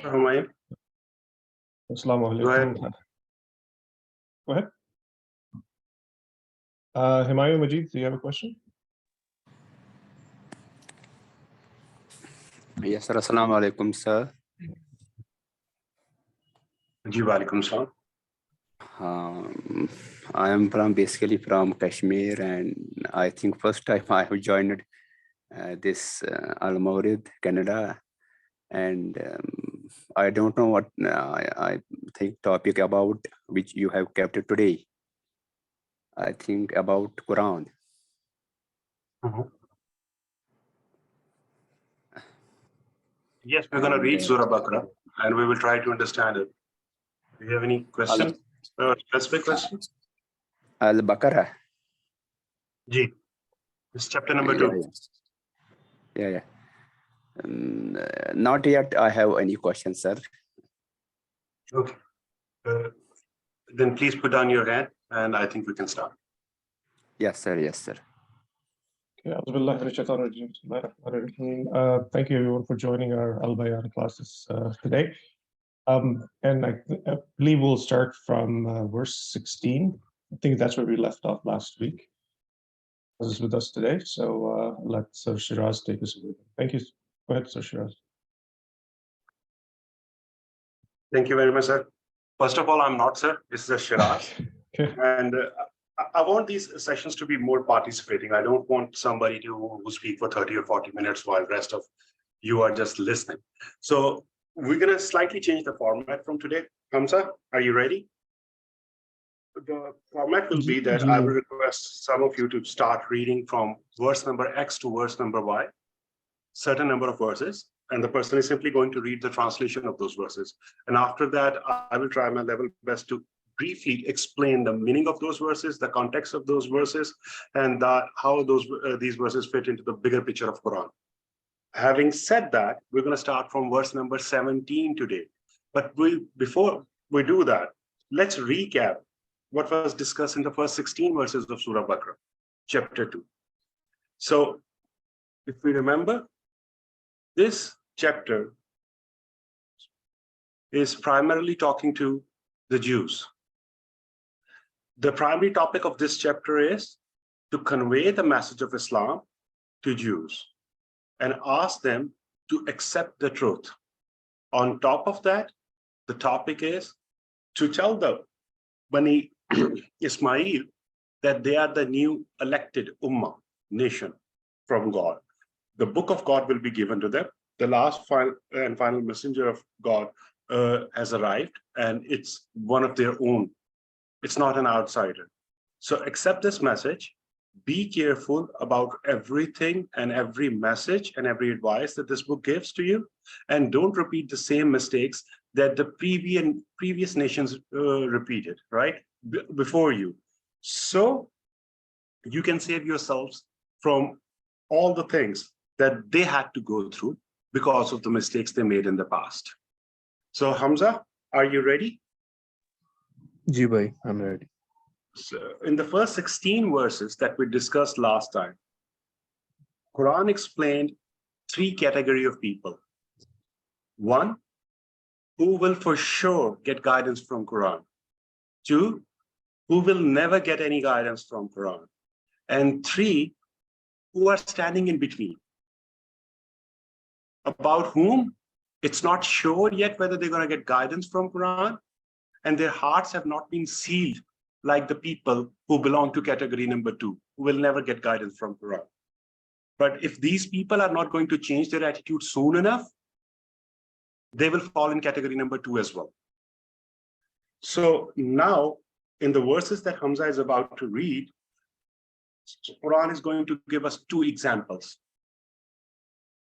Humayun. Assalamu Go ahead. alaikum. Go ahead. Humayun Majid, do you have a question? Yes, sir. Assalamu alaikum, sir. Ji walaikum salam. I am basically from Kashmir, and I think first time I have joined this Al-Mawrid, Canada, and I don't know what I think topic about which you have kept today. I think about Quran. Yes, we're going to read Surah Baqarah and we will try to understand it. Do you have any question? Specific question? Al-Baqarah. Ji. It's chapter number 2. Yeah. Not yet I have any questions, sir. Okay. Then please put down your hand and I think we can start. Yes, sir. Yes, sir. Thank you everyone for joining our Al-Bayan classes today. And I believe we'll start from verse 16. I think that's where we left off last week. This is with us today, so let Sir Sheraz take us away. Thank you. Go ahead, Sir Sheraz. Thank you very much, sir. First of all, I'm not sir. This is Sheraz. Okay. And I want these sessions to be more participating. I don't want somebody who speak for 30 or 40 minutes while the rest of you are just listening. So we're going to slightly change the format from today. Hamza, are you ready? The format will be that I will request some of you to start reading from verse number X to verse number Y, certain number of verses, and the person is simply going to read the translation of those verses. And after that, I will try my level best to briefly explain the meaning of those verses, the context of those verses, and how these verses fit into the bigger picture of Quran. Having said that, we're going to start from verse number 17 today. But before we do that, let's recap what was discussed in the first 16 verses of Surah Baqarah, chapter 2. So, if we remember, this chapter is primarily talking to the Jews. The primary topic of this chapter is to convey the message of Islam to Jews and ask them to accept the truth. On top of that, the topic is to tell the Bani Ismail that they are the new elected Ummah, nation from God. The book of God will be given to them. The last final messenger of God has arrived, and it's one of their own. It's not an outsider. So accept this message. Be careful about everything and every message and every advice that this book gives to you, and don't repeat the same mistakes that the previous nations repeated, right, before you. So you can save yourselves from all the things that they had to go through because of the mistakes they made in the past. So Hamza, are you ready? Ji bhai, I'm ready. So in the first 16 verses that we discussed last time, Quran explained 3 categories of people. 1, who will for sure get guidance from Quran. 2, who will never get any guidance from Quran. And 3, who are standing in between. About whom it's not sure yet whether they're going to get guidance from Quran, and their hearts have not been sealed like the people who belong to category number 2, who will never get guidance from Quran. But if these people are not going to change their attitude soon enough, they will fall in category number 2 as well. So now, in the verses that Hamza is about to read, Quran is going to give us 2 examples.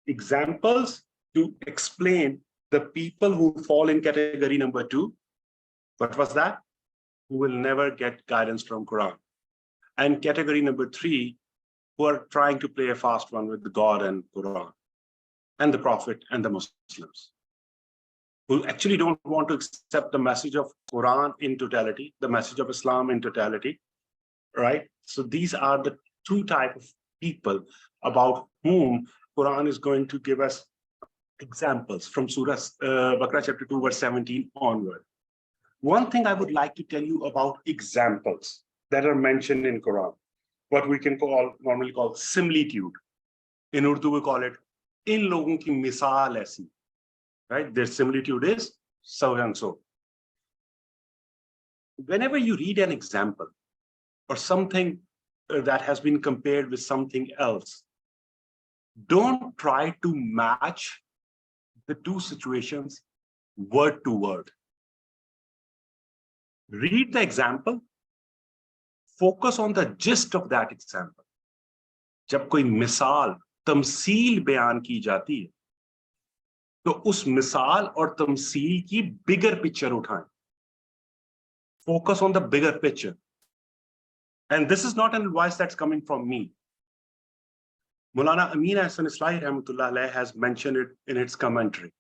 Examples to explain the people who fall in category number 2. What was that? Who will never get guidance from Quran. And category number 3, who are trying to play a fast one with God and Quran and the Prophet and the Muslims, who actually don't want to accept the message of Quran in totality, the message of Islam in totality, right? So these are the 2 types of people about whom Quran is going to give us examples from Surah Baqarah chapter 2 verse 17 onward. One thing I would like to tell you about examples that are mentioned in Quran, what we can normally call similitude. In Urdu we call it in logon ki misal aisi, right? Their similitude is so and so. Whenever you read an example or something that has been compared with something else, don't try to match the two situations word to word. Read the example, focus on the gist of that example. जब कोई मिसाल तमसील बयान की जाती है तो उस मिसाल और तमसील की बिगर पिक्चर उठाएं. Focus on the bigger picture. And this is not an advice that's coming from me. Maulana Amin Ahsan Islahi Rahmatullah Alayh has mentioned it in its commentary.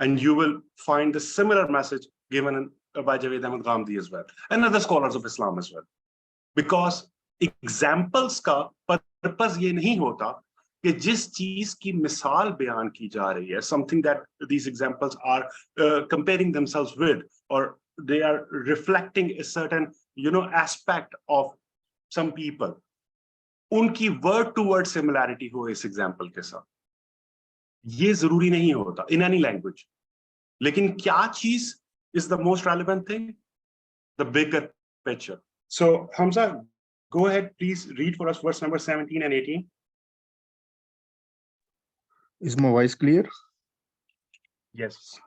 And you will find the similar message given by Javed Ahmed Ghamidi as well, and other scholars of Islam as well. Because examples का purpose ये नहीं होता कि जिस चीज की मिसाल बयान की जा रही है, something that these examples are comparing themselves with, or they are reflecting a certain, aspect of some people. उनकी word to word similarity हो इस example के साथ. ये जरूरी नहीं होता in any language. लेकिन क्या चीज is the most relevant thing? The bigger picture. So Hamza, go ahead, please read for us verse number 17 and 18. Is my voice clear? Yes.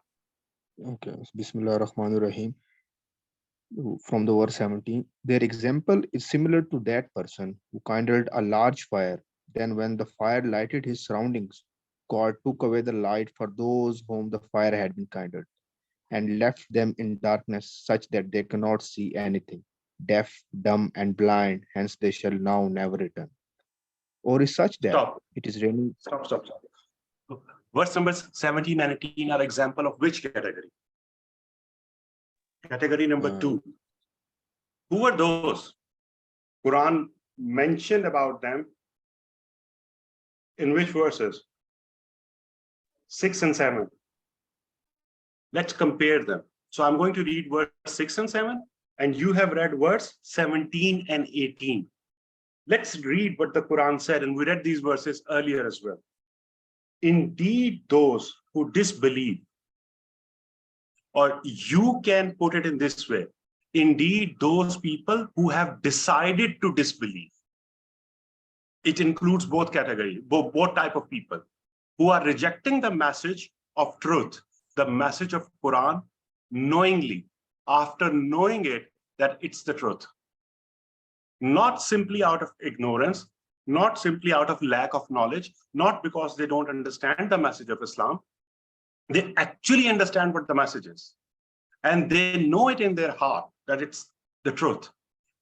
Okay. Bismillah ar-Rahman ar-Rahim. From the verse 17, their example is similar to that person who kindled a large fire. Then when the fire lighted his surroundings, God took away the light for those whom the fire had been kindled, and left them in darkness such that they cannot see anything, deaf, dumb, and blind, hence they shall now never return. Or is such that Stop. it is raining. Stop. Verse numbers 17 and 18 are example of which category? Category number 2. Who are those? Quran mentioned about them in which verses? 6 and 7. Let's compare them. So I'm going to read verse 6 and 7, and you have read verse 17 and 18. Let's read what the Quran said, and we read these verses earlier as well. Indeed, those who disbelieve, or you can put it in this way, indeed, those people who have decided to disbelieve. It includes both categories, both type of people who are rejecting the message of truth, the message of Quran, knowingly, after knowing it, that it's the truth. Not simply out of ignorance, not simply out of lack of knowledge, not because they don't understand the message of Islam. They actually understand what the message is. And they know it in their heart that it's the truth.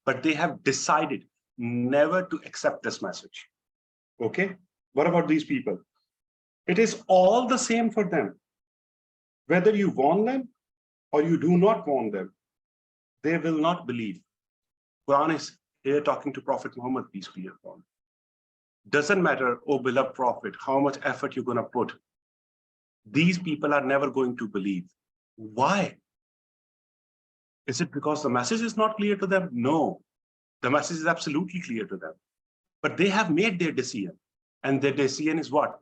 But they have decided never to accept this message. Okay? What about these people? It is all the same for them. Whether you warn them or you do not warn them, they will not believe. Quran is here talking to Prophet Muhammad, peace be upon him. Doesn't matter, oh beloved Prophet, how much effort you're going to put. These people are never going to believe. Why? Is it because the message is not clear to them? No, the message is absolutely clear to them. But they have made their decision. And their decision is what?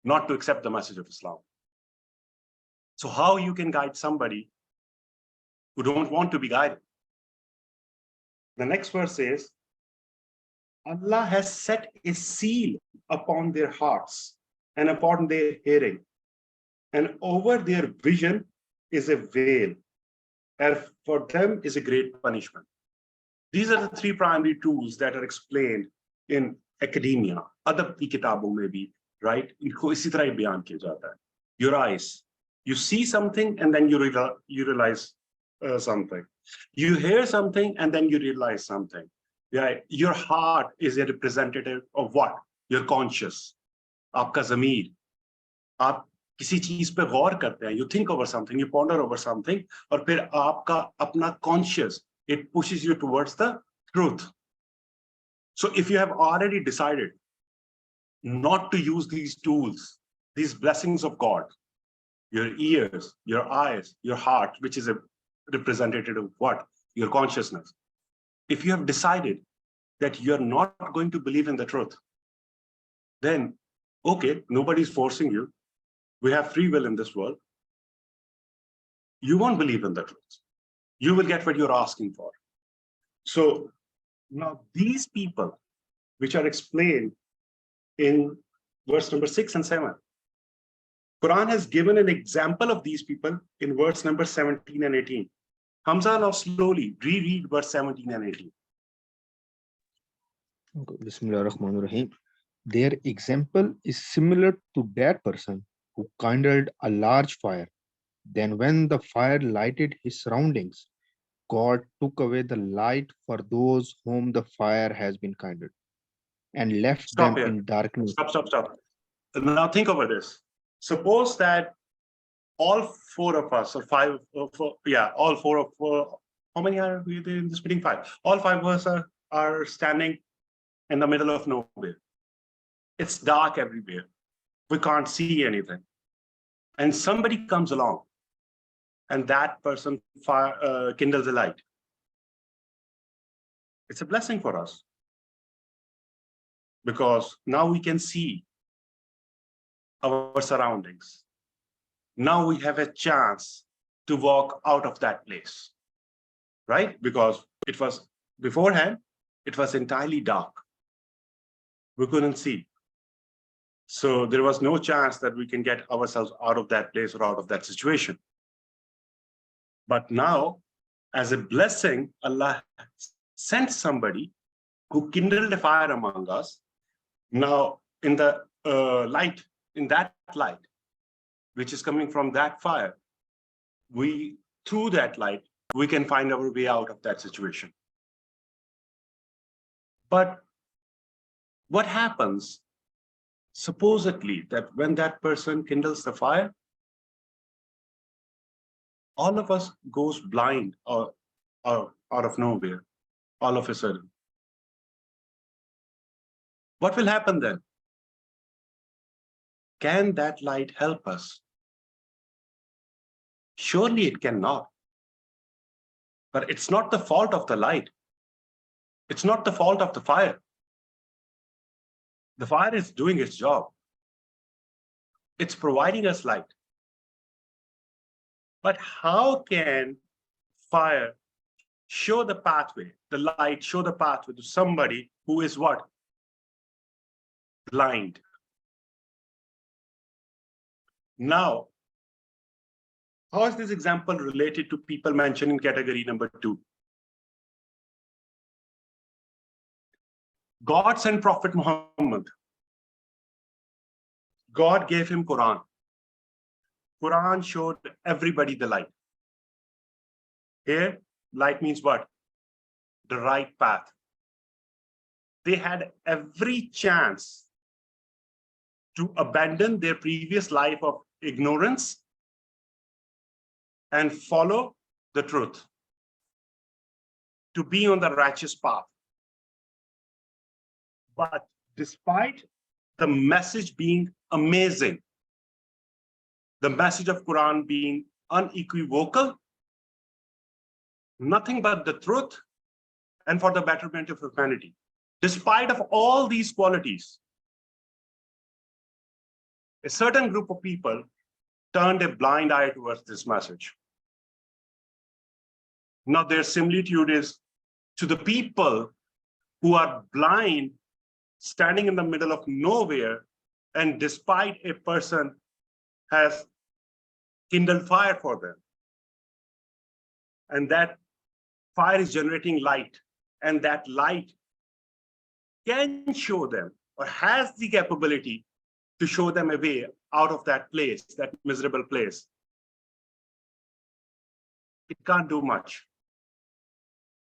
Not to accept the message of Islam. So how you can guide somebody who don't want to be guided? The next verse says, Allah has set a seal upon their hearts and upon their hearing, and over their vision is a veil, and for them is a great punishment. These are the 3 primary tools that are explained in academia. Adab ki kitabon mein bhi, right? Inko isi tarah hi bayan kiya jata hai. Your eyes, you see something and then you realize something. You hear something and then you realize something. Yeah, your heart is a representative of what? Your conscious. Aapka zamir. Aap किसी चीज पे गौर करते हैं, you think over something, you ponder over something, और फिर आपका अपना conscious, it pushes you towards the truth. So if you have already decided not to use these tools these blessings of God, your ears, your eyes, your heart, which is a representative of what? Your consciousness. If you have decided that you're not going to believe in the truth, then, okay, nobody's forcing you. We have free will in this world. You won't believe in the truth. You will get what you're asking for. So now these people, which are explained in verse number 6 and 7, Quran has given an example of these people in verse number 17 and 18. Hamza, now slowly reread verse 17 and 18. Bismillah ar-Rahman ar-Rahim. Their example is similar to that person who kindled a large fire. Then when the fire lighted his surroundings, God took away the light for those whom the fire has been kindled and left Stop them here. in darkness. Stop. Now think over this. Suppose that all four of us, or five, all four of, how many are we in this meeting? 5. All 5 of us are standing in the middle of nowhere. It's dark everywhere. We can't see anything. And somebody comes along and that person kindles a light. It's a blessing for us because now we can see our surroundings. Now we have a chance to walk out of that place, right? Because it was beforehand, it was entirely dark. We couldn't see. So there was no chance that we can get ourselves out of that place or out of that situation. But now, as a blessing, Allah sent somebody who kindled a fire among us. Now, in the light, in that light, which is coming from that fire, through that light, we can find our way out of that situation. But what happens, supposedly, that when that person kindles the fire, all of us goes blind or out of nowhere, all of a sudden. What will happen then? Can that light help us? Surely it cannot. But it's not the fault of the light. It's not the fault of the fire. The fire is doing its job. It's providing us light. But how can fire show the pathway, the light show the pathway to somebody who is what? Blind. Now, how is this example related to people mentioned in category number 2? God sent Prophet Muhammad. God gave him Quran. Quran showed everybody the light. Here, light means what? The right path. They had every chance to abandon their previous life of ignorance and follow the truth, to be on the righteous path. But despite the message being amazing, the message of Quran being unequivocal, nothing but the truth and for the betterment of humanity. Despite of all these qualities, a certain group of people turned a blind eye towards this message. Now their similitude is to the people who are blind, standing in the middle of nowhere, and despite a person has kindled fire for them, and that fire is generating light, and that light can show them or has the capability to show them a way out of that place, that miserable place. It can't do much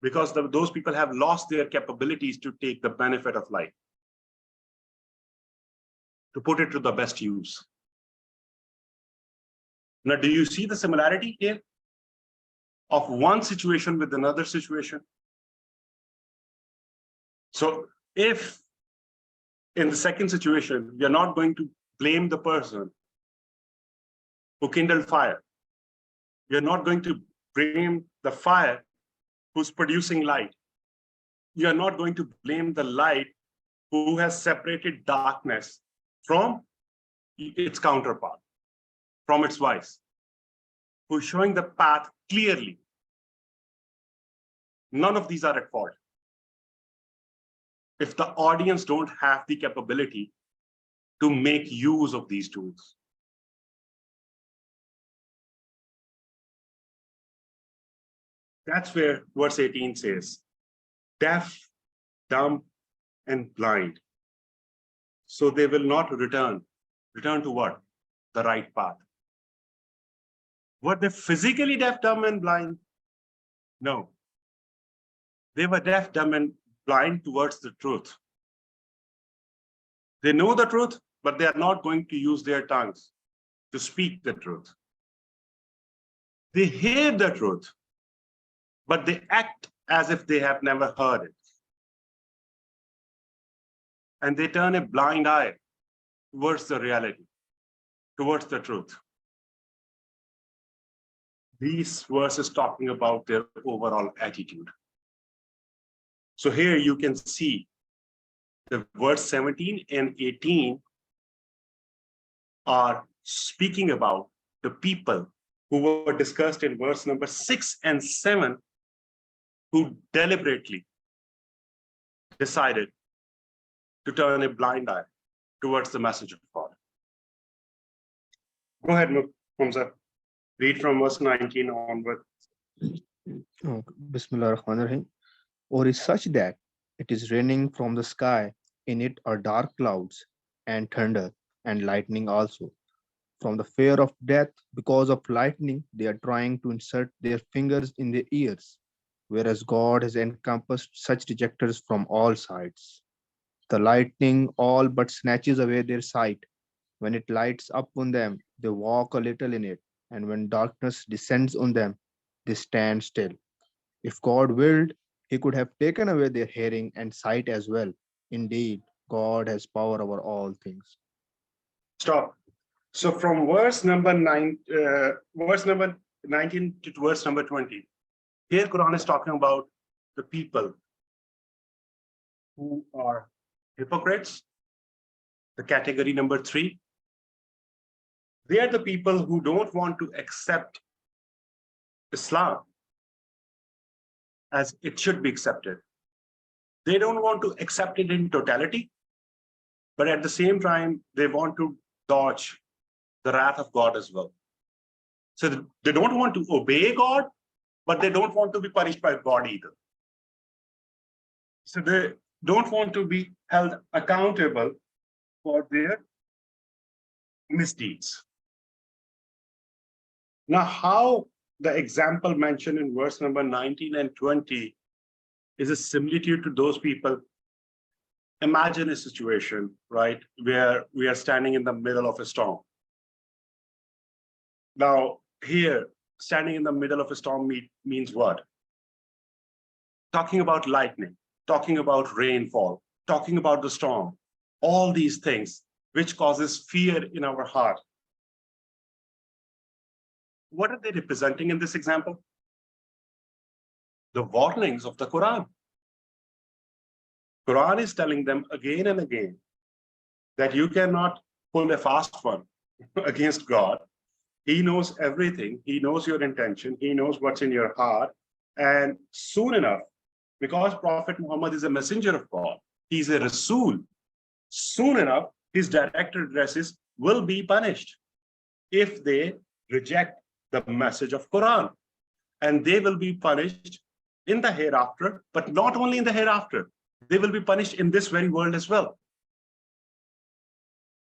because those people have lost their capabilities to take the benefit of light, to put it to the best use. Now, do you see the similarity here of one situation with another situation? So if in the second situation, we are not going to blame the person who kindled fire. You're not going to blame the fire who's producing light. You're not going to blame the light who has separated darkness from its counterpart, from its vice, who's showing the path clearly. None of these are at fault. If the audience don't have the capability to make use of these tools. That's where verse 18 says, deaf, dumb, and blind. So they will not return. Return to what? The right path. Were they physically deaf, dumb, and blind? No. They were deaf, dumb, and blind towards the truth. They know the truth, but they are not going to use their tongues to speak the truth. They hear the truth, but they act as if they have never heard it. And they turn a blind eye towards the reality, towards the truth. These verses talking about their overall attitude. So here you can see the verse 17 and 18 are speaking about the people who were discussed in verse number 6 and 7, who deliberately decided to turn a blind eye towards the message of God. Go ahead, Hamza. Read from verse 19 onward. Bismillah ar-Rahman ar-Rahim. Or is such that it is raining from the sky, in it are dark clouds and thunder and lightning also. From the fear of death, because of lightning, they are trying to insert their fingers in their ears, whereas God has encompassed such rejectors from all sides. The lightning all but snatches away their sight. When it lights up on them, they walk a little in it, and when darkness descends on them, they stand still. If God willed, he could have taken away their hearing and sight as well. Indeed, God has power over all things. Stop. So from verse number 19 to verse number 20, here Quran is talking about the people who are hypocrites, the category number 3. They are the people who don't want to accept Islam as it should be accepted. They don't want to accept it in totality, but at the same time, they want to dodge the wrath of God as well. So they don't want to obey God, but they don't want to be punished by God either. So they don't want to be held accountable for their misdeeds. Now, how the example mentioned in verse number 19 and 20 is a similitude to those people. Imagine a situation, right, where we are standing in the middle of a storm. Now, here, standing in the middle of a storm means what? Talking about lightning, talking about rainfall, talking about the storm, all these things which causes fear in our heart. What are they representing in this example? The warnings of the Quran. Quran is telling them again and again that you cannot pull a fast one against God. He knows everything. He knows your intention. He knows what's in your heart. And soon enough, because Prophet Muhammad is a messenger of God, he's a Rasul, soon enough, his direct addresses will be punished if they reject the message of Quran. And they will be punished in the hereafter, but not only in the hereafter, they will be punished in this very world as well.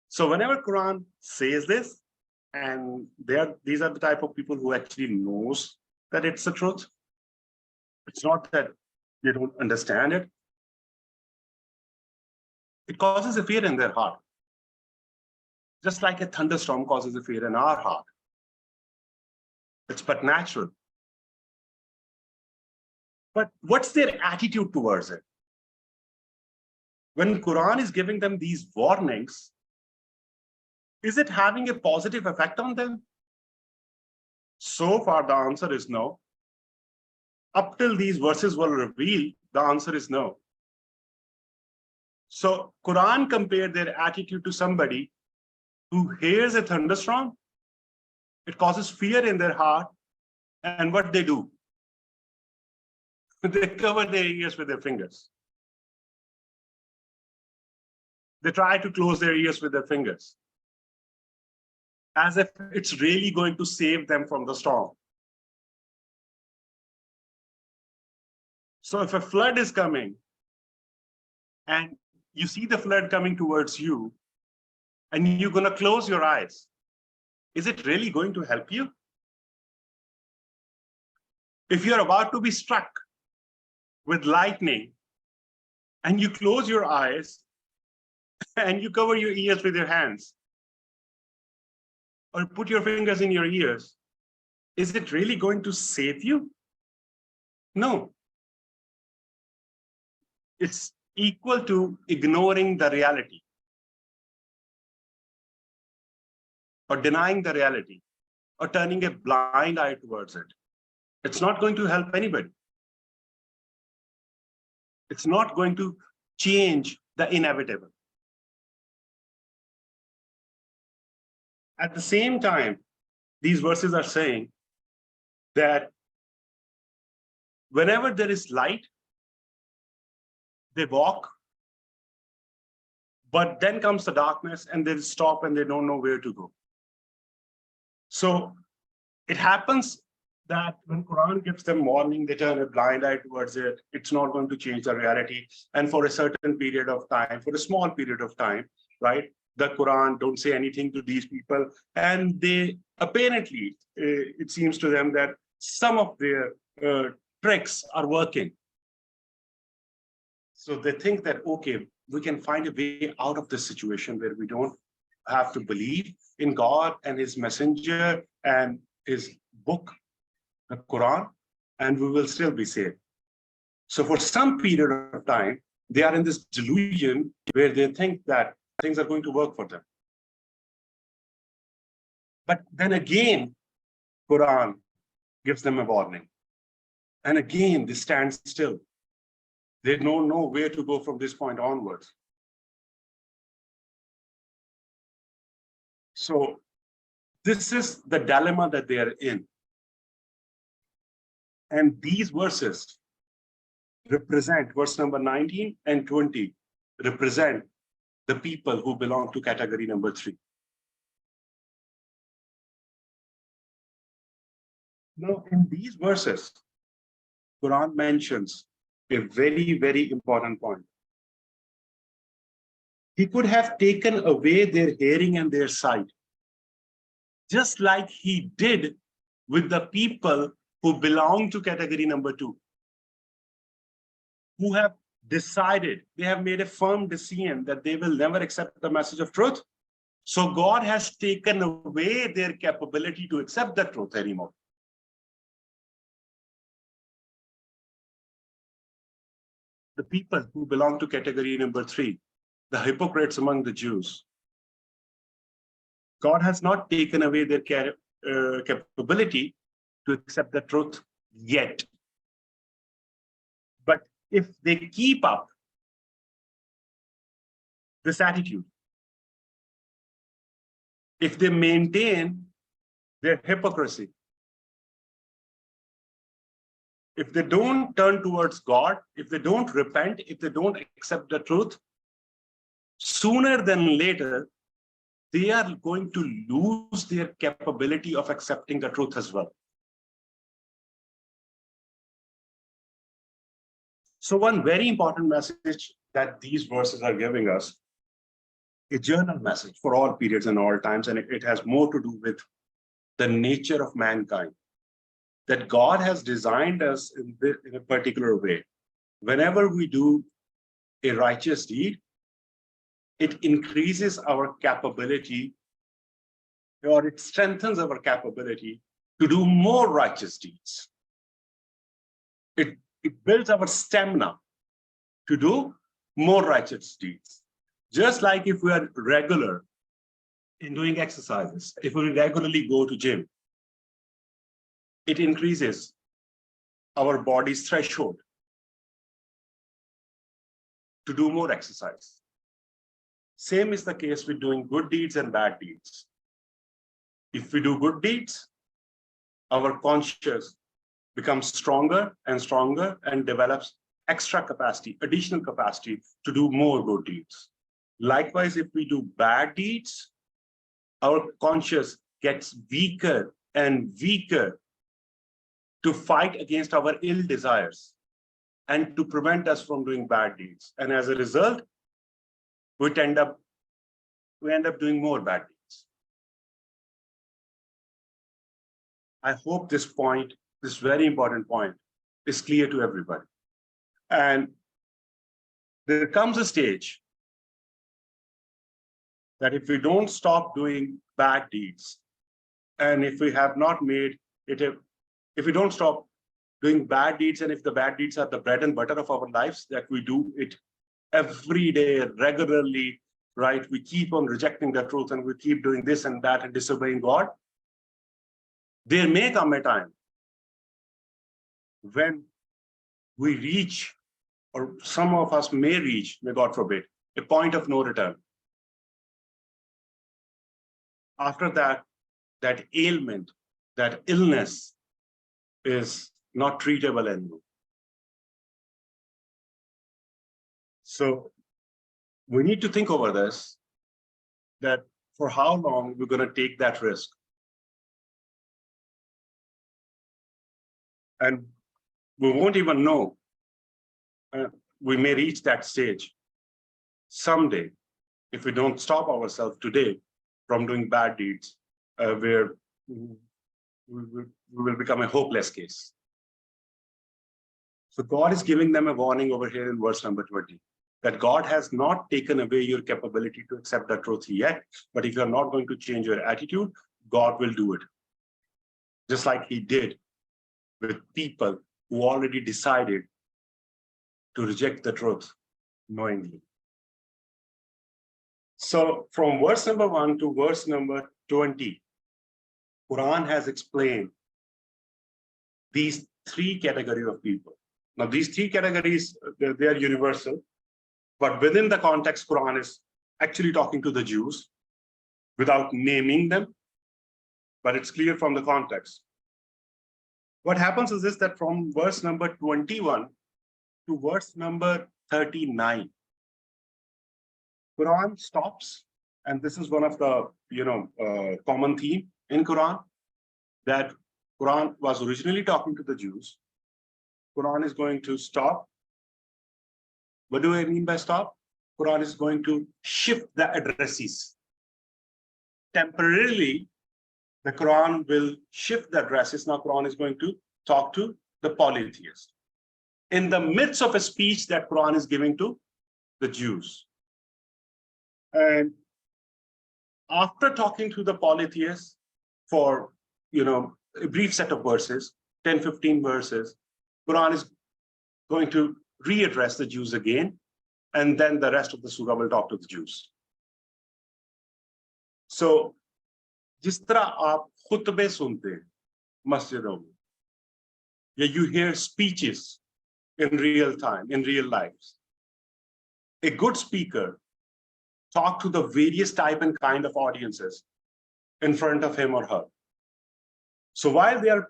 So whenever Quran says this, and these are the type of people who actually knows that it's the truth. It's not that they don't understand it. It causes a fear in their heart. Just like a thunderstorm causes a fear in our heart. It's but natural. But what's their attitude towards it? When Quran is giving them these warnings, Is it having a positive effect on them? So far, the answer is no. Up till these verses were revealed, the answer is no. So Quran compared their attitude to somebody who hears a thunderstorm. It causes fear in their heart. And what they do? They cover their ears with their fingers. They try to close their ears with their fingers, as if it's really going to save them from the storm. So if a flood is coming and you see the flood coming towards you and you're going to close your eyes, is it really going to help you? If you're about to be struck with lightning and you close your eyes and you cover your ears with your hands or put your fingers in your ears, is it really going to save you? No. It's equal to ignoring the reality or denying the reality or turning a blind eye towards it. It's not going to help anybody. It's not going to change the inevitable. At the same time, these verses are saying that whenever there is light, they walk, but then comes the darkness and they stop and they don't know where to go. So it happens that when Quran gives them warning, they turn a blind eye towards it. It's not going to change the reality. And for a certain period of time, for a small period of time, right? The Quran don't say anything to these people. And they apparently, it seems to them that some of their tricks are working. So they think that, okay, we can find a way out of this situation where we don't have to believe in God and his messenger and his book, the Quran, and we will still be saved. So for some period of time, they are in this delusion where they think that things are going to work for them. But then again, Quran gives them a warning. And again, they stand still. They don't know where to go from this point onwards. So this is the dilemma that they are in. And these verses represent, verse number 19 and 20, represent the people who belong to category number 3. Now, in these verses, Quran mentions a very, very important point. He could have taken away their hearing and their sight, just like he did with the people who belong to category number 2, who have decided, they have made a firm decision that they will never accept the message of truth. So God has taken away their capability to accept the truth anymore. The people who belong to category number 3, the hypocrites among the Jews, God has not taken away their capability to accept the truth yet. But if they keep up this attitude, if they maintain their hypocrisy, if they don't turn towards God, if they don't repent, if they don't accept the truth, sooner than later, they are going to lose their capability of accepting the truth as well. So one very important message that these verses are giving us, a general message for all periods and all times, and it has more to do with the nature of mankind, that God has designed us in a particular way. Whenever we do a righteous deed, it increases our capability, or it strengthens our capability to do more righteous deeds. It builds our stamina to do more righteous deeds. Just like if we are regular in doing exercises, if we regularly go to gym, it increases our body's threshold to do more exercise. Same is the case with doing good deeds and bad deeds. If we do good deeds, our conscious becomes stronger and develops extra capacity, additional capacity to do more good deeds. Likewise, if we do bad deeds, our conscious gets weaker and weaker to fight against our ill desires and to prevent us from doing bad deeds. And as a result, we end up doing more bad deeds. I hope this point, this very important point, is clear to everybody. And there comes a stage that if we don't stop doing bad deeds, and if we have not made it if we don't stop doing bad deeds, and if the bad deeds are the bread and butter of our lives, that we do it every day, regularly, right? We keep on rejecting the truth and we keep doing this and that and disobeying God. There may come a time when we reach, or some of us may reach, may God forbid, a point of no return. After that, that ailment, that illness is not treatable anymore. So we need to think over this, that for how long we're going to take that risk. And we won't even know. We may reach that stage someday if we don't stop ourselves today from doing bad deeds, where we will become a hopeless case. So God is giving them a warning over here in verse number 20, that God has not taken away your capability to accept the truth yet, but if you're not going to change your attitude, God will do it. Just like he did with people who already decided to reject the truth knowingly. So from verse number 1 to verse number 20, Quran has explained these three categories of people. Now, these three categories, they are universal, but within the context, Quran is actually talking to the Jews without naming them, but it's clear from the context. What happens is this, that from verse number 21 to verse number 39, Quran stops, and this is one of the common theme in Quran, that Quran was originally talking to the Jews. Quran is going to stop. What do I mean by stop? Quran is going to shift the addresses. Temporarily, the Quran will shift the addresses. Now Quran is going to talk to the polytheists in the midst of a speech that Quran is giving to the Jews. And after talking to the polytheists for a brief set of verses, 10, 15 verses, Quran is going to readdress the Jews again, and then the rest of the surah will talk to the Jews. So, जिस तरह आप खुतबे सुनते हैं मस्जिदों में, या you hear speeches in real time, in real lives, a good speaker talk to the various type and kind of audiences in front of him or her. So while there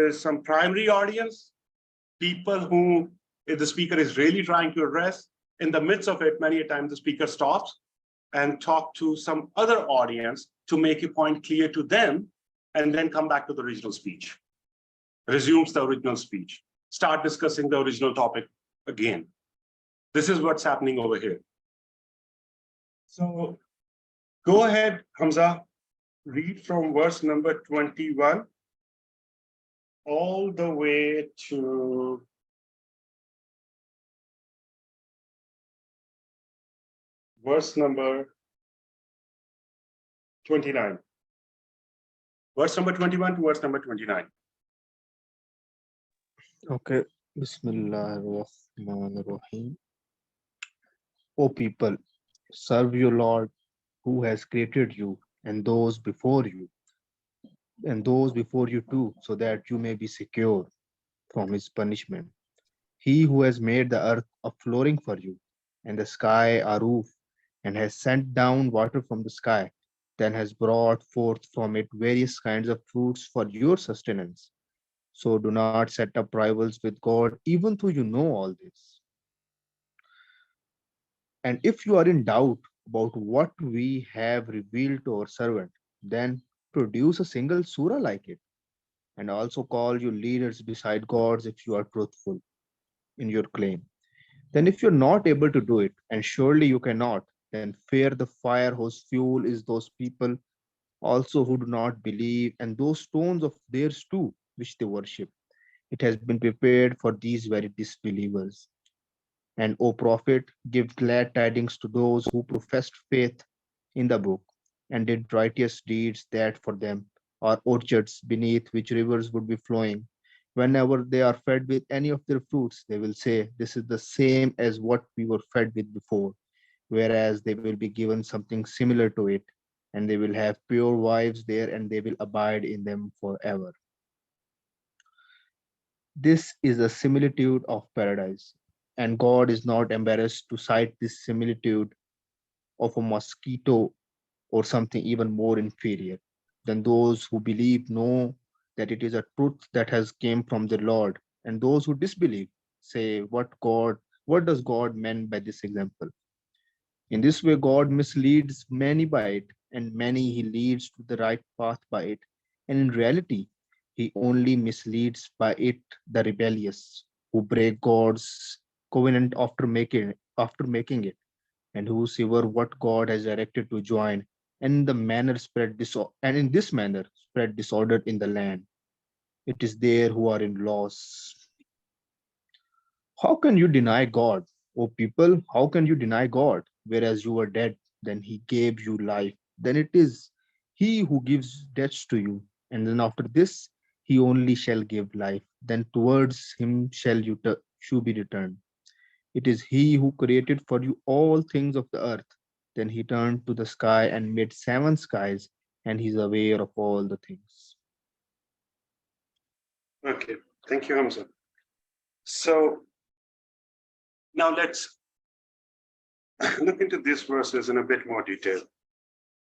is some primary audience, people who the speaker is really trying to address, in the midst of it, many a time the speaker stops and talk to some other audience to make a point clear to them, and then come back to the original speech, resumes the original speech, start discussing the original topic again. This is what's happening over here. So go ahead, Hamza, read from verse number 21 all the way to verse number 29. Verse number 21 to verse number 29. Okay. Bismillahirrahmanirrahim. O people, serve your Lord who has created you and those before you too, so that you may be secure from his punishment. He who has made the earth a flooring for you, and the sky a roof, and has sent down water from the sky, then has brought forth from it various kinds of fruits for your sustenance. So do not set up rivals with God, even though you know all this. And if you are in doubt about what we have revealed to our servant, then produce a single surah like it, and also call your leaders beside gods if you are truthful in your claim. Then, if you're not able to do it, and surely you cannot, then fear the fire whose fuel is those people also who do not believe, and those stones of theirs too, which they worship. It has been prepared for these very disbelievers. And, O Prophet, give glad tidings to those who professed faith in the book and did righteous deeds, that for them are orchards beneath which rivers would be flowing. Whenever they are fed with any of their fruits, they will say, "This is the same as what we were fed with before," whereas they will be given something similar to it, and they will have pure wives there, and they will abide in them forever. This is a similitude of paradise, and God is not embarrassed to cite this similitude of a mosquito or something even more inferior. Then those who believe know that it is a truth that has came from the Lord, and those who disbelieve say, what does God mean by this example? In this way, God misleads many by it, and many he leads to the right path by it. And in reality, he only misleads by it the rebellious, who break God's covenant after making it, and whosoever what God has directed to join, and in this manner spread disorder in the land. It is there who are in loss. How can you deny God? O people, how can you deny God? Whereas you were dead, then he gave you life. Then it is he who gives death to you. And then after this, he only shall give life. Then towards him shall be returned. It is he who created for you all things of the earth. Then he turned to the sky and made 7 skies, and he is aware of all the things. Okay, thank you, Hamza. So now let's look into these verses in a bit more detail.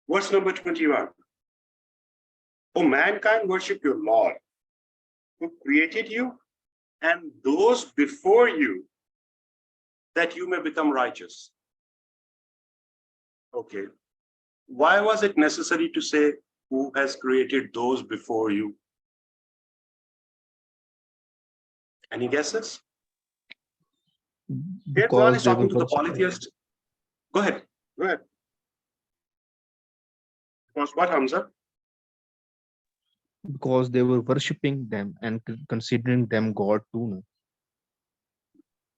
Verse number 21. O mankind, worship your Lord, who created you and those before you, that you may become righteous. Okay. Why was it necessary to say who has created those before you? Any guesses? Here, Quran Because is they were talking to the worshipping, polytheist. Go ahead. Go ahead. Because what, Hamza? because they were worshipping them and considering them God too. No?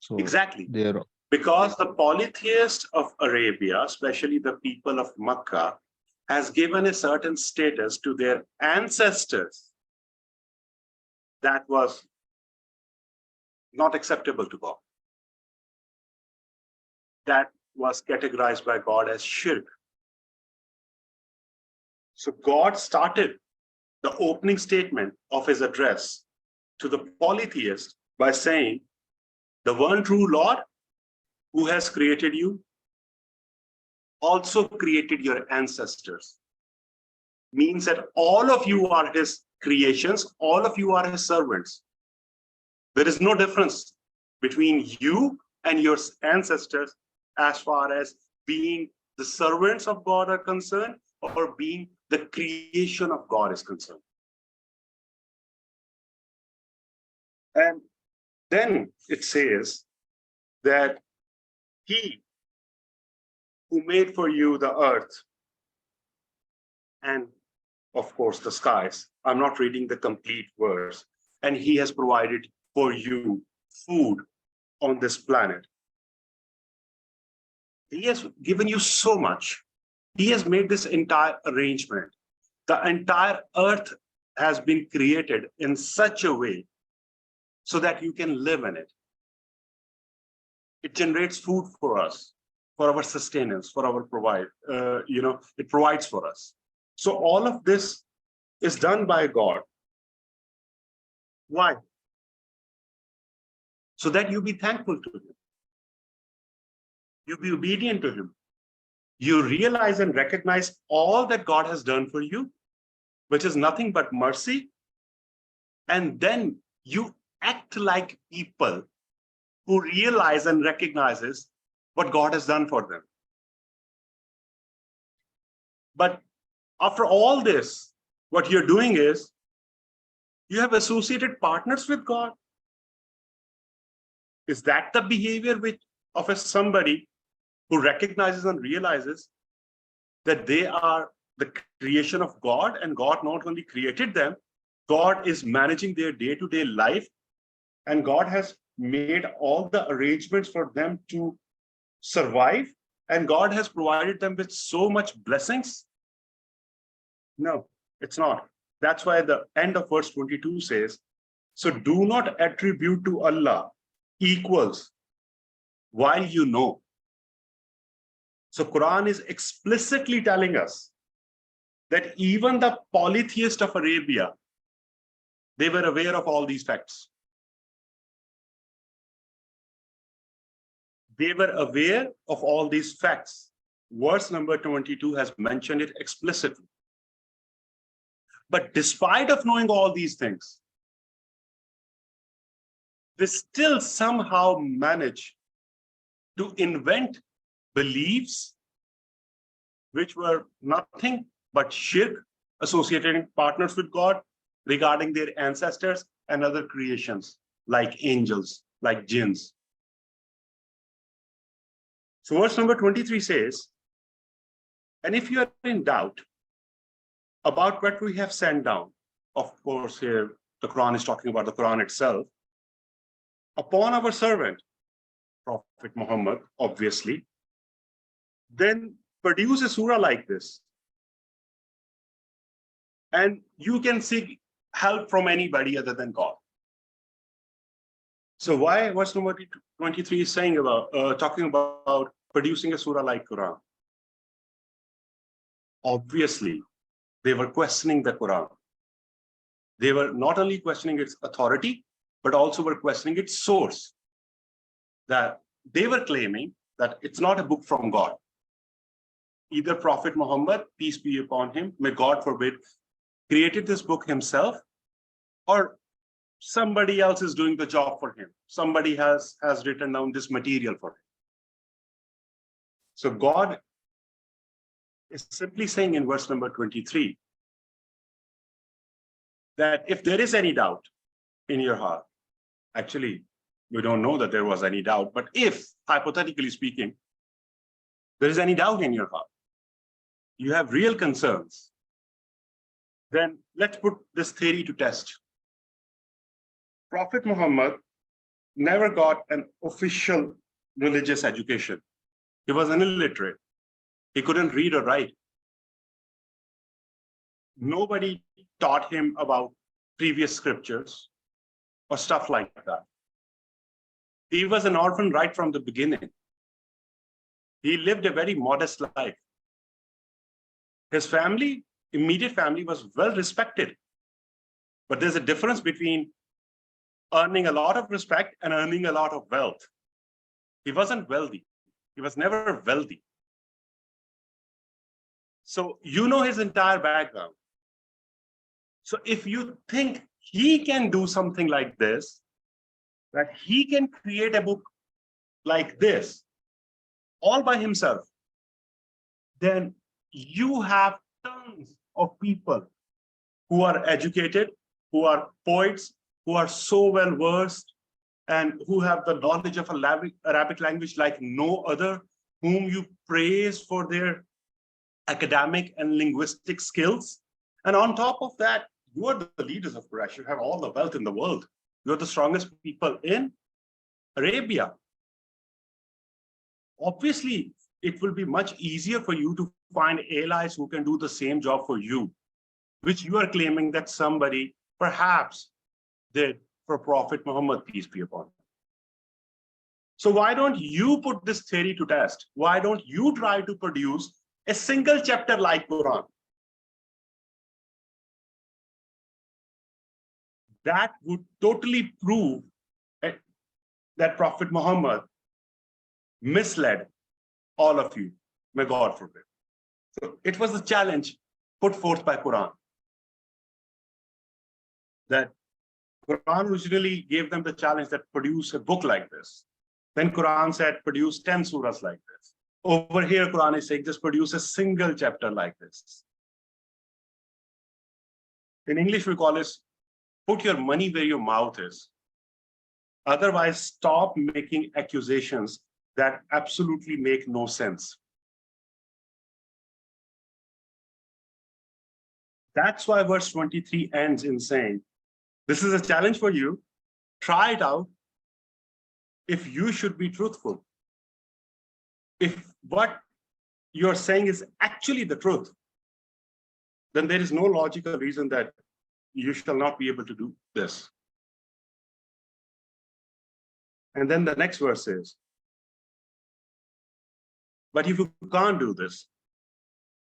So Exactly. they're Because the polytheist of Arabia, especially the people of Makkah, has given a certain status to their ancestors that was not acceptable to God. That was categorized by God as shirk. So God started the opening statement of his address to the polytheist by saying, the one true Lord who has created you also created your ancestors. Means that all of you are his creations, all of you are his servants. There is no difference between you and your ancestors as far as being the servants of God are concerned or being the creation of God is concerned. And then it says that he who made for you the earth and of course the skies. I'm not reading the complete verse. And he has provided for you food on this planet. He has given you so much. He has made this entire arrangement. The entire earth has been created in such a way so that you can live in it. It generates food for us. for our sustenance, for our it provides for us. So all of this is done by God. Why? So that you be thankful to him. You be obedient to him. You realize and recognize all that God has done for you, which is nothing but mercy. And then you act like people who realize and recognizes what God has done for them. But after all this, what you're doing is you have associated partners with God. Is that the behavior of somebody who recognizes and realizes that they are the creation of God, and God not only created them, God is managing their day-to-day life, and God has made all the arrangements for them to survive, and God has provided them with so much blessings? No, it's not. That's why the end of verse 22 says, so do not attribute to Allah equals while you know. So Quran is explicitly telling us that even the polytheists of Arabia, they were aware of all these facts. They were aware of all these facts. Verse number 22 has mentioned it explicitly. But despite of knowing all these things, they still somehow manage to invent beliefs which were nothing but shirk, associating partners with God regarding their ancestors and other creations like angels, like jinns. So verse number 23 says, and if you are in doubt about what we have sent down, of course here the Quran is talking about the Quran itself, upon our servant, Prophet Muhammad, obviously, then produce a surah like this. And you can seek help from anybody other than God. So why verse number 23 is saying about, talking about producing a surah like Quran? Obviously, they were questioning the Quran. They were not only questioning its authority, but also were questioning its source. That they were claiming that it's not a book from God. Either Prophet Muhammad, peace be upon him, may God forbid, created this book himself, or somebody else is doing the job for him. Somebody has written down this material for him. So God is simply saying in verse number 23 that if there is any doubt in your heart, actually, we don't know that there was any doubt, but if, hypothetically speaking, there is any doubt in your heart, you have real concerns, then let's put this theory to test. Prophet Muhammad never got an official religious education. He was an illiterate. He couldn't read or write. Nobody taught him about previous scriptures or stuff like that. He was an orphan right from the beginning. He lived a very modest life. His family, immediate family, was well respected. But there's a difference between earning a lot of respect and earning a lot of wealth. He wasn't wealthy. He was never wealthy. So you know his entire background. So if you think he can do something like this, that he can create a book like this all by himself, then you have tons of people who are educated, who are poets, who are so well versed, and who have the knowledge of Arabic language like no other, whom you praise for their academic and linguistic skills. And on top of that, you are the leaders of Quraysh. You have all the wealth in the world. You're the strongest people in Arabia. Obviously, it will be much easier for you to find allies who can do the same job for you, which you are claiming that somebody perhaps did for Prophet Muhammad, peace be upon him. So why don't you put this theory to test? Why don't you try to produce a single chapter like Quran? That would totally prove that Prophet Muhammad misled all of you. May God forbid. So it was the challenge put forth by Quran. That Quran originally gave them the challenge that produce a book like this. Then Quran said, produce 10 surahs like this. Over here, Quran is saying, just produce a single chapter like this. In English, we call this, put your money where your mouth is. Otherwise, stop making accusations that absolutely make no sense. That's why verse 23 ends in saying, this is a challenge for you. Try it out if you should be truthful. If what you're saying is actually the truth, then there is no logical reason that you shall not be able to do this. And then the next verse says, but if you can't do this,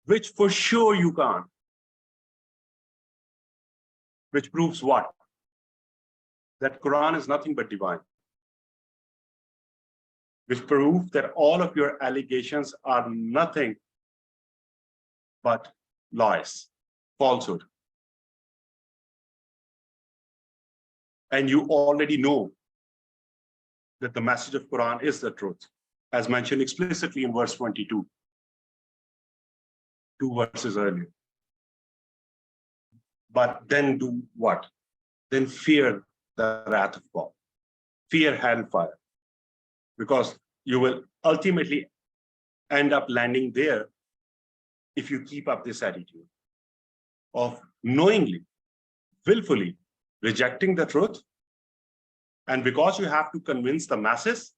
which for sure you can't, which proves what? That Quran is nothing but divine. Which proves that all of your allegations are nothing but lies, falsehood. And you already know that the message of Quran is the truth, as mentioned explicitly in verse 22, 2 verses earlier. But then do what? Then fear the wrath of God. Fear hellfire. Because you will ultimately end up landing there if you keep up this attitude of knowingly, willfully rejecting the truth. And because you have to convince the masses,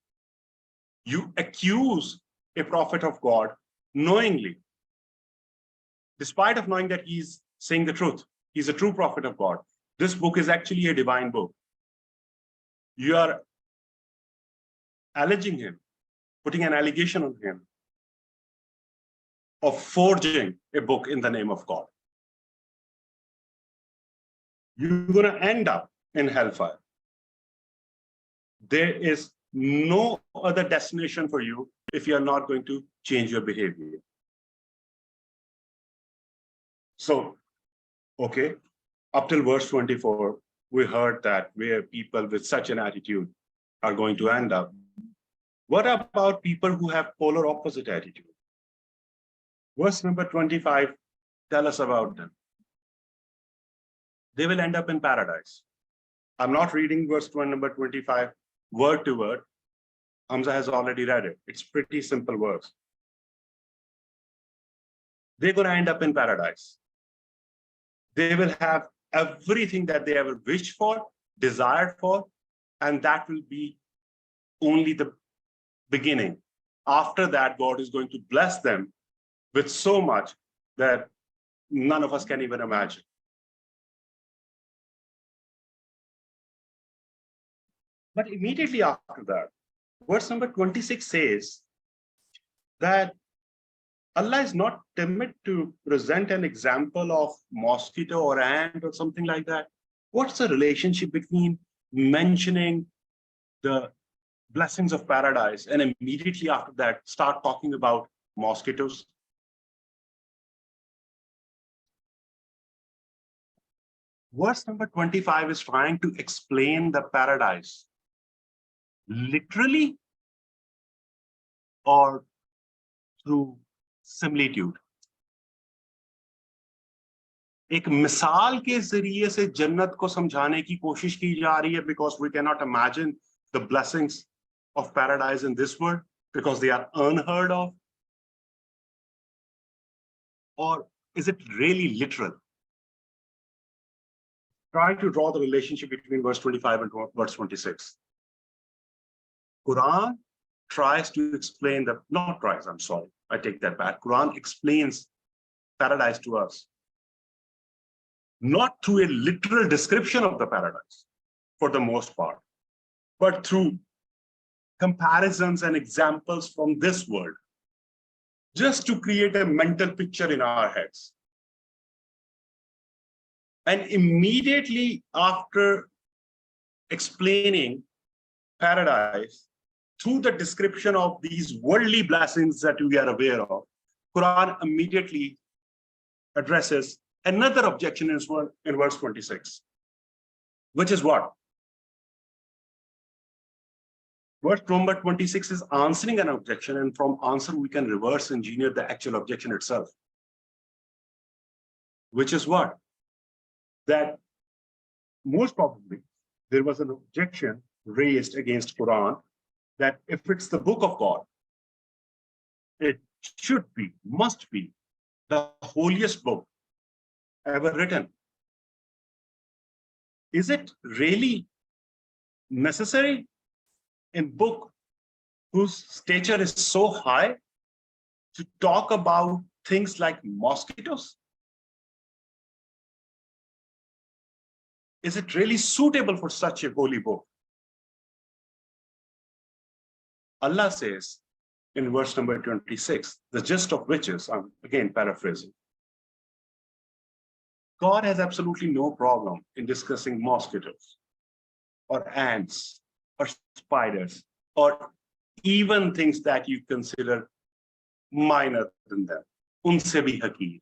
you accuse a prophet of God knowingly, despite of knowing that he's saying the truth. He's a true prophet of God. This book is actually a divine book. You are alleging him, putting an allegation on him of forging a book in the name of God. You're going to end up in hellfire. There is no other destination for you if you are not going to change your behavior. So, okay, up till verse 24, we heard that where people with such an attitude are going to end up. What about people who have polar opposite attitude? Verse number 25, tell us about them. They will end up in paradise. I'm not reading verse number 25 word to word. Hamza has already read it. It's pretty simple verse. They're going to end up in paradise. They will have everything that they ever wished for, desired for, and that will be only the beginning. After that, God is going to bless them with so much that none of us can even imagine. But immediately after that, verse number 26 says that Allah is not timid to present an example of mosquito or ant or something like that. What's the relationship between mentioning the blessings of paradise and immediately after that start talking about mosquitoes? Verse number 25 is trying to explain the paradise literally or through similitude. एक मिसाल के जरिए से जन्नत को समझाने की कोशिश की जा रही है because we cannot imagine the blessings of paradise in this world because they are unheard of. Or is it really literal? Try to draw the relationship between verse 25 and verse 26. Quran tries to explain the, not tries, I'm sorry, I take that back. Quran explains paradise to us, not through a literal description of the paradise for the most part, but through comparisons and examples from this world, just to create a mental picture in our heads. And immediately after explaining paradise through the description of these worldly blessings that we are aware of, Quran immediately addresses another objection in verse 26, which is what? Verse number 26 is answering an objection, and from answer we can reverse engineer the actual objection itself. Which is what? That most probably there was an objection raised against Quran that if it's the book of God, it should be, must be the holiest book ever written. Is it really necessary in book whose stature is so high to talk about things like mosquitoes? Is it really suitable for such a holy book? Allah says in verse number 26, the gist of which is, I'm again paraphrasing, God has absolutely no problem in discussing mosquitoes or ants or spiders or even things that you consider minor than them. Unse bhi hakeem.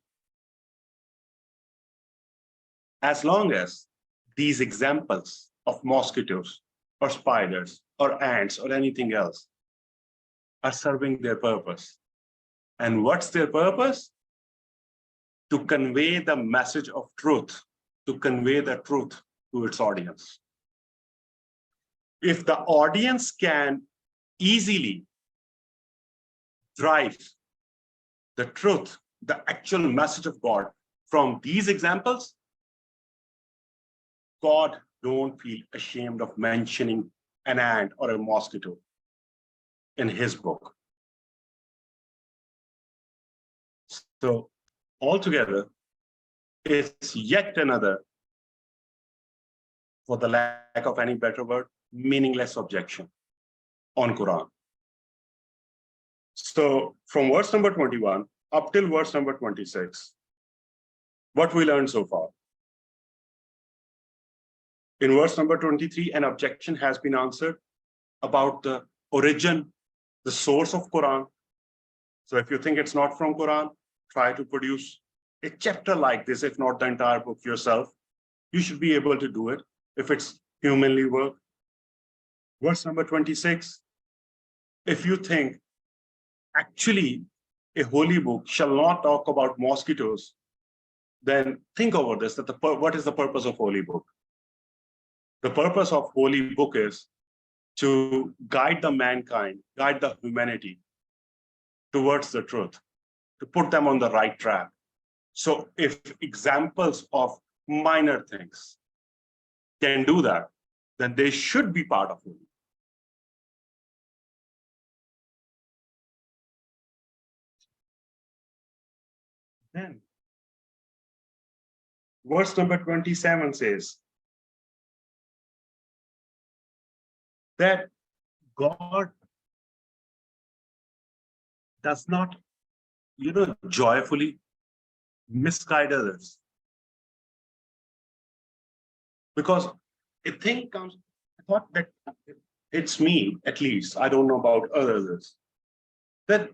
As long as these examples of mosquitoes or spiders or ants or anything else are serving their purpose. And what's their purpose? To convey the message of truth, to convey the truth to its audience. If the audience can easily drive the truth, the actual message of God from these examples, God don't feel ashamed of mentioning an ant or a mosquito in his book. So altogether, it's yet another, for the lack of any better word, meaningless objection on Quran. So from verse number 21 up till verse number 26, what we learned so far? In verse number 23, an objection has been answered about the origin, the source of Quran. So if you think it's not from Quran, try to produce a chapter like this, if not the entire book yourself. You should be able to do it if it's humanly work. Verse number 26, if you think actually a holy book shall not talk about mosquitoes, then think over this, that what is the purpose of holy book? The purpose of holy book is to guide the mankind, guide the humanity towards the truth, to put them on the right track. So if examples of minor things can do that, then they should be part of holy. Then verse number 27 says that God does not, joyfully misguide others. Because a thing comes, I thought that it's me, at least, I don't know about others, that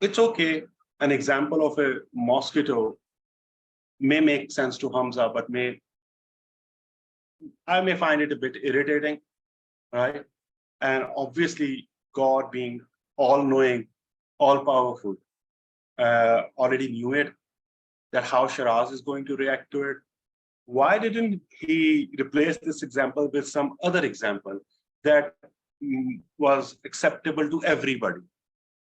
it's okay, an example of a mosquito may make sense to Hamza, but I may find it a bit irritating, right? And obviously, God being all-knowing, all-powerful, already knew it, that how Sheraz is going to react to it. Why didn't he replace this example with some other example that was acceptable to everybody?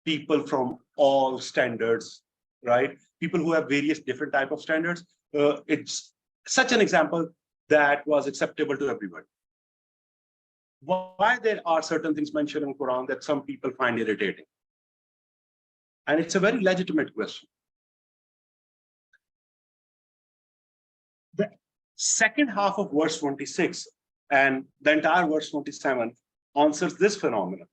People from all standards, right? People who have various different type of standards. It's such an example that was acceptable to everybody. Why there are certain things mentioned in Quran that some people find irritating? And it's a very legitimate question. The second half of verse 26 and the entire verse 27 answers this phenomenon.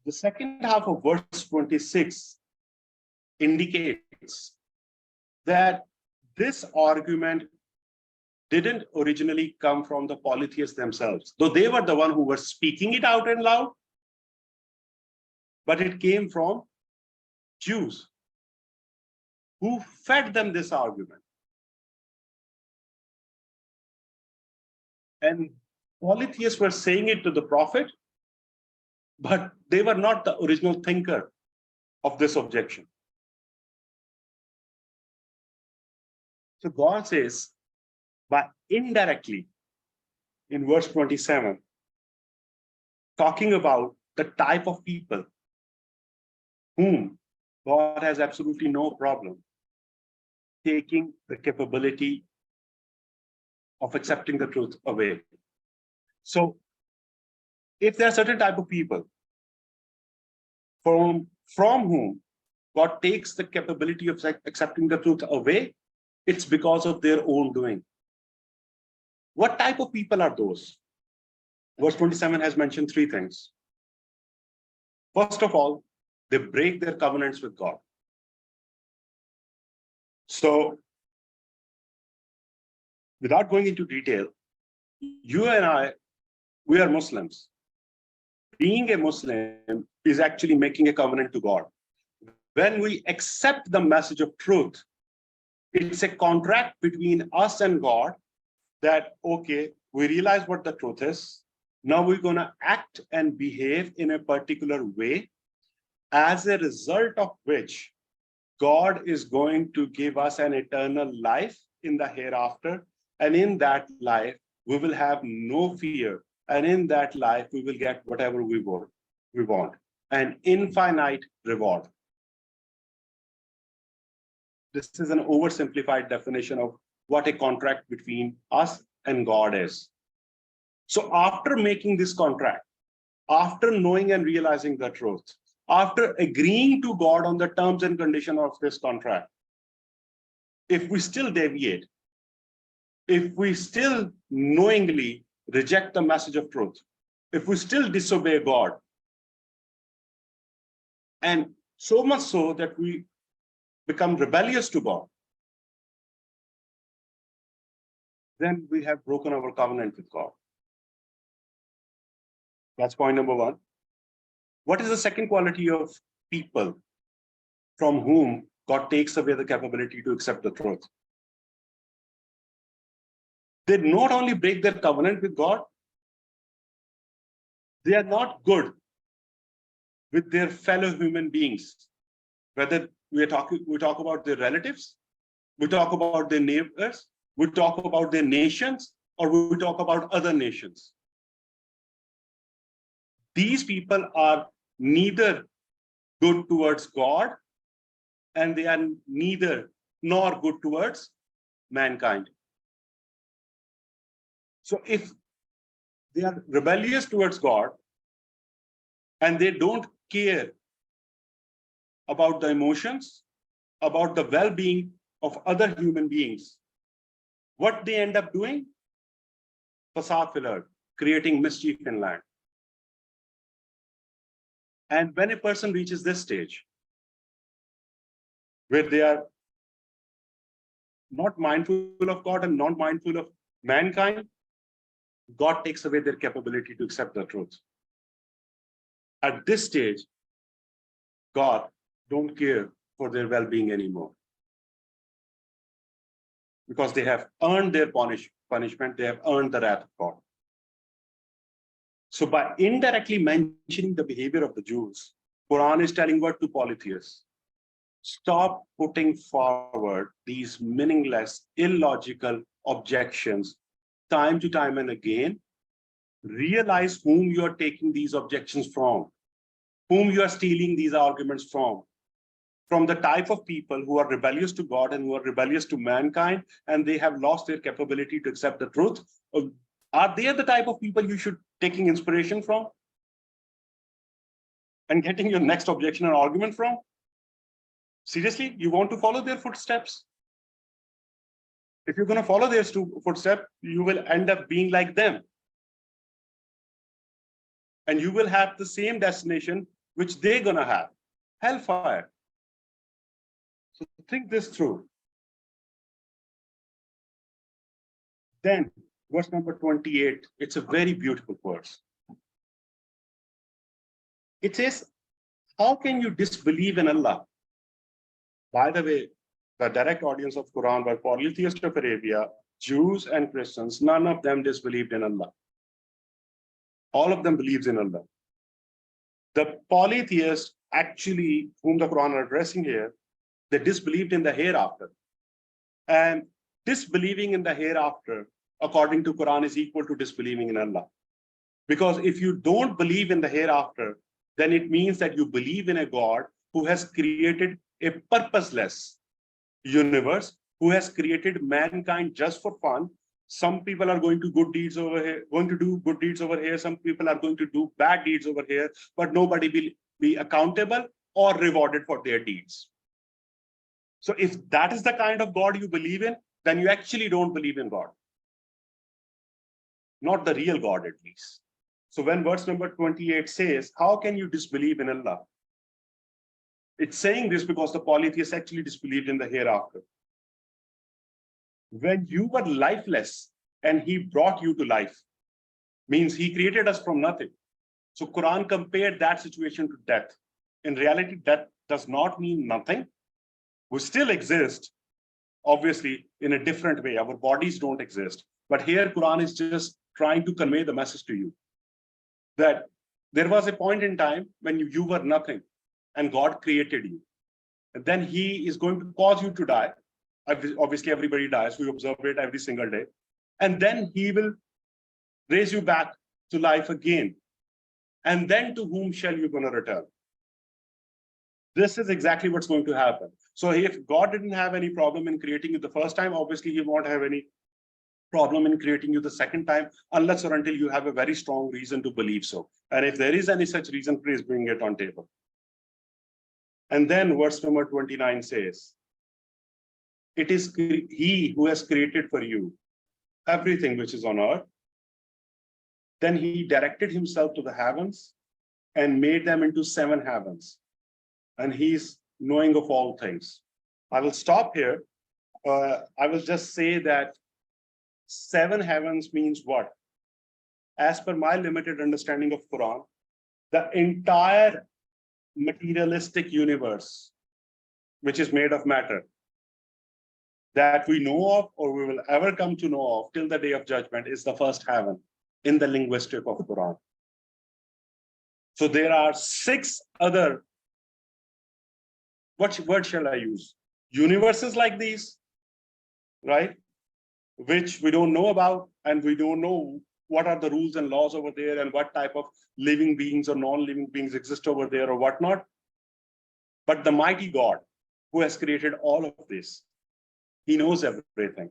The second half of verse 26 indicates that this argument didn't originally come from the polytheists themselves, though they were the one who were speaking it out and loud, but it came from Jews who fed them this argument. And polytheists were saying it to the prophet, but they were not the original thinker of this objection. So God says, by indirectly, in verse 27, talking about the type of people whom God has absolutely no problem taking the capability of accepting the truth away. So if there are certain type of people from whom God takes the capability of accepting the truth away, it's because of their own doing. What type of people are those? Verse 27 has mentioned three things. First of all, they break their covenants with God. So, without going into detail, you and I, we are Muslims. Being a Muslim is actually making a covenant to God. When we accept the message of truth, it's a contract between us and God that, okay, we realize what the truth is. Now we're going to act and behave in a particular way, as a result of which God is going to give us an eternal life in the hereafter. And in that life, we will have no fear. And in that life, we will get whatever we want, an infinite reward. This is an oversimplified definition of what a contract between us and God is. So after making this contract, after knowing and realizing the truth, after agreeing to God on the terms and conditions of this contract, if we still deviate, if we still knowingly reject the message of truth, if we still disobey God, and so much so that we become rebellious to God, then we have broken our covenant with God. That's point number one. What is the second quality of people from whom God takes away the capability to accept the truth? They not only break their covenant with God, they are not good with their fellow human beings. Whether we talk about their relatives, we talk about their neighbors, we talk about their nations, or we talk about other nations. These people are neither good towards God, and they are neither nor good towards mankind. So if they are rebellious towards God and they don't care about the emotions, about the well-being of other human beings, what they end up doing? Fasad fil ard, creating mischief in land. And when a person reaches this stage, where they are not mindful of God and not mindful of mankind, God takes away their capability to accept the truth. At this stage, God don't care for their well-being anymore, because they have earned their punishment, they have earned the wrath of God. So by indirectly mentioning the behavior of the Jews, Quran is telling what to polytheists? Stop putting forward these meaningless, illogical objections time to time and again. Realize whom you are taking these objections from, whom you are stealing these arguments from the type of people who are rebellious to God and who are rebellious to mankind, and they have lost their capability to accept the truth. Are they the type of people you should taking inspiration from and getting your next objection and argument from? Seriously, you want to follow their footsteps? If you're going to follow their footsteps, you will end up being like them. And you will have the same destination which they're going to have, hellfire. So think this through. Then, verse number 28, it's a very beautiful verse. It says, how can you disbelieve in Allah? By the way, the direct audience of Quran were polytheists of Arabia, Jews and Christians. None of them disbelieved in Allah. All of them believes in Allah. The polytheists, actually, whom the Quran are addressing here, they disbelieved in the hereafter. And disbelieving in the hereafter, according to Quran, is equal to disbelieving in Allah. Because if you don't believe in the hereafter, then it means that you believe in a God who has created a purposeless universe, who has created mankind just for fun. Some people are going to do good deeds over here. Some people are going to do bad deeds over here, but nobody will be accountable or rewarded for their deeds. So if that is the kind of God you believe in, then you actually don't believe in God. Not the real God, at least. So when verse number 28 says, how can you disbelieve in Allah? It's saying this because the polytheists actually disbelieved in the hereafter. When you were lifeless and he brought you to life, means he created us from nothing. So Quran compared that situation to death. In reality, death does not mean nothing. We still exist, obviously, in a different way. Our bodies don't exist. But here Quran is just trying to convey the message to you that there was a point in time when you were nothing and God created you. And then he is going to cause you to die. Obviously, everybody dies. We observe it every single day. And then he will raise you back to life again. And then to whom shall you going to return? This is exactly what's going to happen. So if God didn't have any problem in creating you the first time, obviously he won't have any problem in creating you the second time, unless or until you have a very strong reason to believe so. And if there is any such reason, please bring it on table. And then verse number 29 says, it is he who has created for you everything which is on earth. Then he directed himself to the heavens and made them into 7 heavens. And he's knowing of all things. I will stop here. I will just say that 7 heavens means what? As per my limited understanding of Quran, the entire materialistic universe, which is made of matter, that we know of or we will ever come to know of till the day of judgment, is the first heaven in the linguistic of Quran. So there are 6 other, what word shall I use? Universes like these, right? Which we don't know about, and we don't know what are the rules and laws over there and what type of living beings or non-living beings exist over there or whatnot. But the mighty God who has created all of this, he knows everything.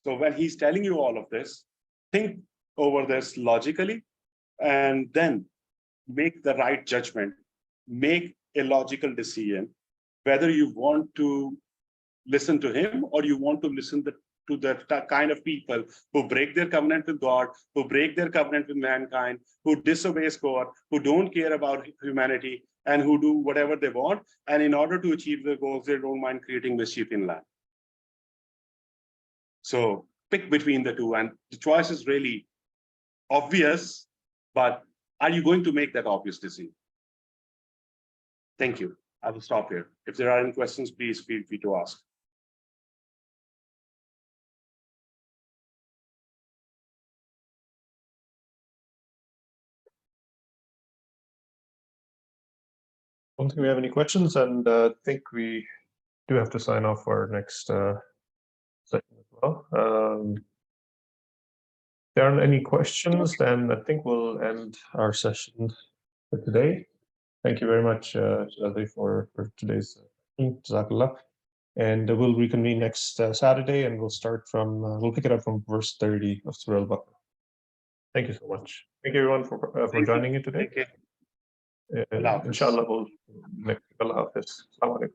So when he's telling you all of this, think over this logically and then make the right judgment, make a logical decision, whether you want to listen to him or you want to listen to the kind of people who break their covenant with God, who break their covenant with mankind, who disobeys God, who don't care about humanity, and who do whatever they want. And in order to achieve their goals, they don't mind creating mischief in land. So pick between the two, and the choice is really obvious, but are you going to make that obvious decision? Thank you. I will stop here. If there are any questions, please feel free to ask. I don't think we have any questions, and I think we do have to sign off for our next session as well. If there aren't any questions, then I think we'll end our session for today. Thank you very much, Sheraz, for today's Jazakallah. And we'll reconvene next Saturday, and we'll start from, we'll pick it up from verse 30 of Surah Al-Baqarah. Thank you so much. Thank you everyone for joining in today. Thank you. Inshallah, we'll Allah Hafiz. Assalamu alaikum.